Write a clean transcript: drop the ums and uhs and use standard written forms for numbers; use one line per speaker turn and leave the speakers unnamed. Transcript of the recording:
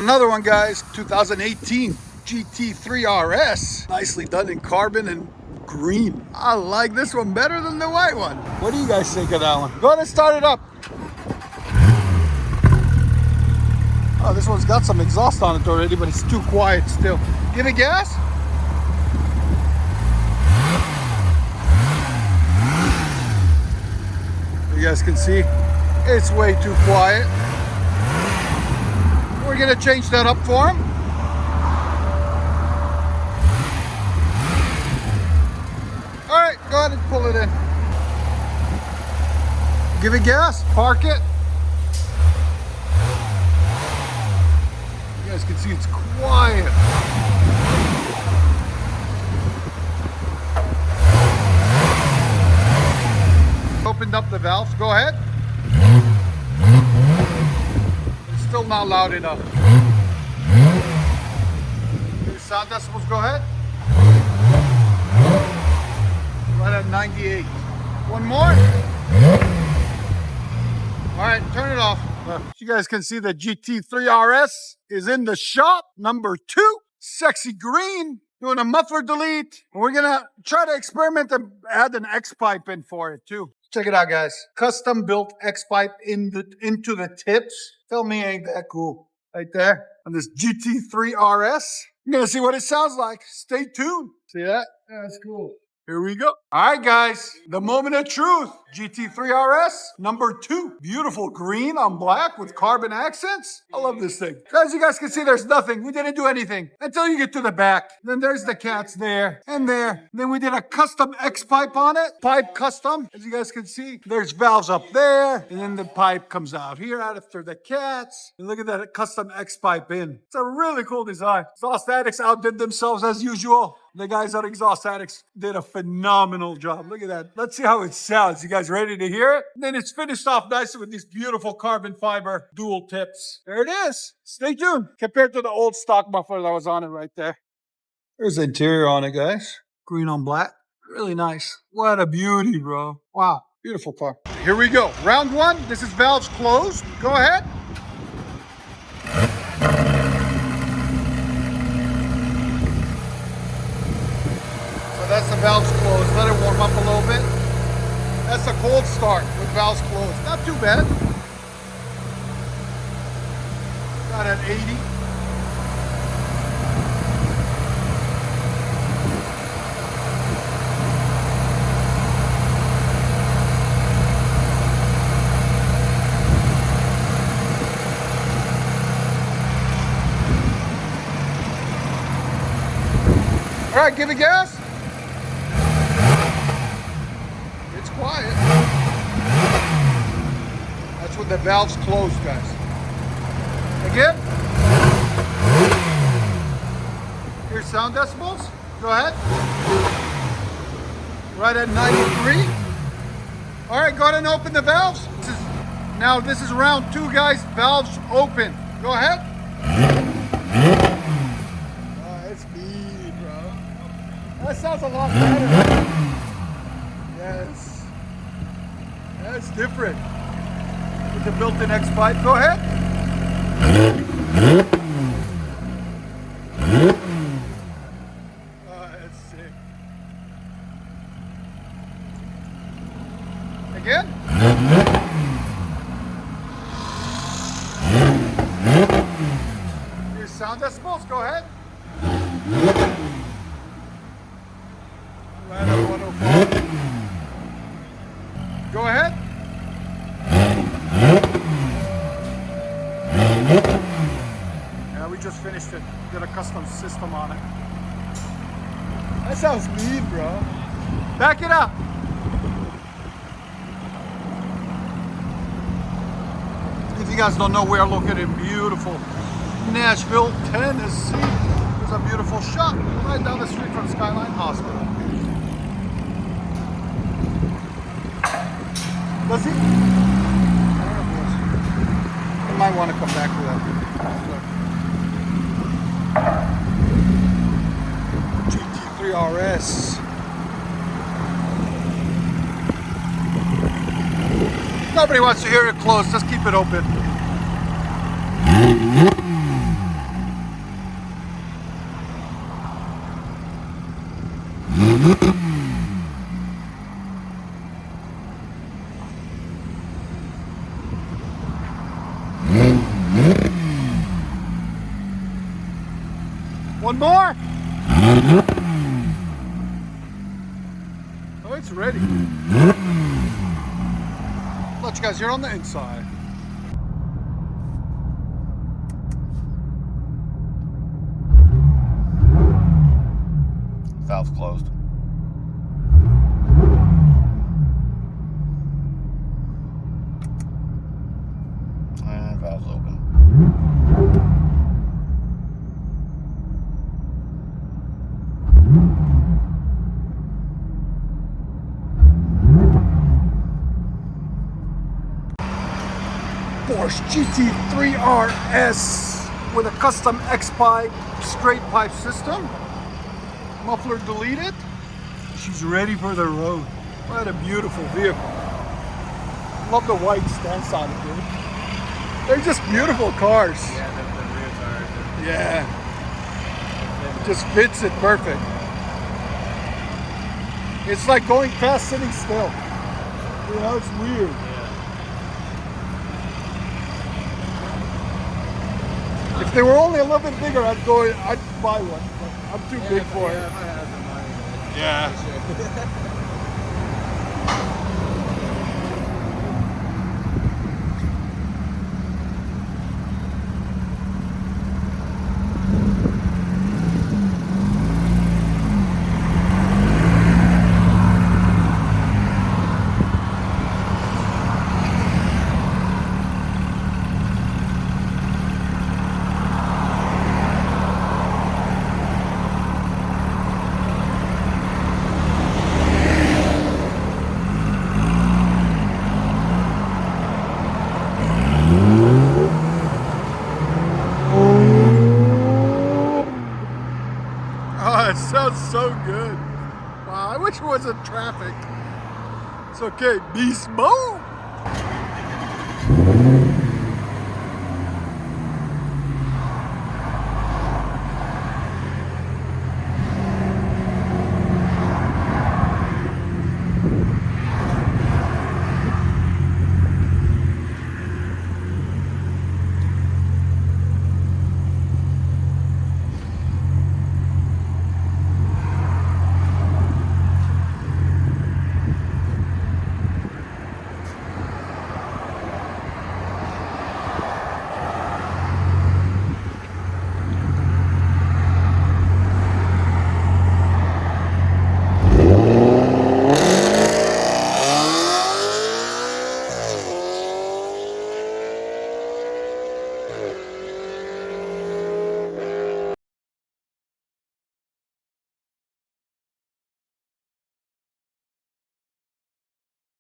Another one, guys, 2018 GT3 RS. Nicely done in carbon and green. I like this one better than the white one. What do you guys think of that one? Go ahead and start it up. Oh, this one's got some exhaust on it already, but it's too quiet still. Give it gas. You guys can see it's way too quiet. We're gonna change that up for him. All right, go ahead and pull it in. Give it gas, park it. You guys can see it's quiet. Opened up the valves, go ahead. It's still not loud enough. Okay, sound decibels, go ahead. Right at 98. One more. All right, turn it off. You guys can see the GT3 RS is in the shop. Number 2, sexy green. Doing a muffler delete. We're gonna try to experiment and add an X pipe in for it too. Check it out, guys. Custom built X pipe into the tips. Tell me ain't that cool? Right there on this GT3 RS. You're gonna see what it sounds like. Stay tuned. See that? Yeah, that's cool. Here we go. All right, guys, the moment of truth. GT3 RS, number 2. Beautiful green on black with carbon accents. I love this thing. As you guys can see, there's nothing. We didn't do anything until you get to the back. Then there's the cats there and there. Then we did a custom X pipe on it. Pipe custom. As you guys can see, there's valves up there. And then the pipe comes out here after the cats. And look at that custom X pipe in. It's a really cool design. Exhaust Addicts outdid themselves as usual. The guys at Exhaust Addicts did a phenomenal job. Look at that. Let's see how it sounds. You guys ready to hear it? And then it's finished off nicely with these beautiful carbon fiber dual tips. There it is. Stay tuned. Compared to the old stock muffler that was on it right there. There's the interior on it, guys. Green on black. Really nice. What a beauty, bro. Wow. Beautiful car. Here we go. Round 1. This is valves closed. Go ahead. That's the valves closed. Let it warm up a little bit. That's a cold start with valves closed. Not too bad. Got at 80. All right, give it gas. Quiet. That's when the valves close, guys. Again. Here's sound decibels. Go ahead. Right at 93. All right, go ahead and open the valves. This is round 2, guys. Valves open. Go ahead. Oh, it's me, bro. That sounds a lot better. Yes. That's different. With the built-in X pipe. Go ahead. Oh, that's sick. Again. Here's sound decibels. Go ahead. Right at 105. Go ahead. Yeah, we just finished it. Did a custom system on it. That sounds mean, bro. Back it up. If you guys don't know, we are located in beautiful Nashville, Tennessee. There's a beautiful shop right down the street from Skyline Hospital. Does he? I might want to come back to that. GT3 RS. Nobody wants to hear it closed. Just keep it open. One more. Oh, it's ready. Look, you guys, you're on the inside.
Valve's closed. And valve's open.
Porsche GT3 RS with a custom X-pipe straight pipe system. Muffler deleted. She's ready for the road. What a beautiful vehicle. Love the white stance on it, dude. They're just beautiful cars.
Yeah, the rear tires.
Yeah. It just fits it perfect. It's like going fast sitting still. You know, it's weird. If they were only a little bit bigger, I'd buy one. But I'm too big for it.
If I had the money, then
Yeah. Oh, it sounds so good. Wow, I wish it wasn't traffic. It's okay, beast mode.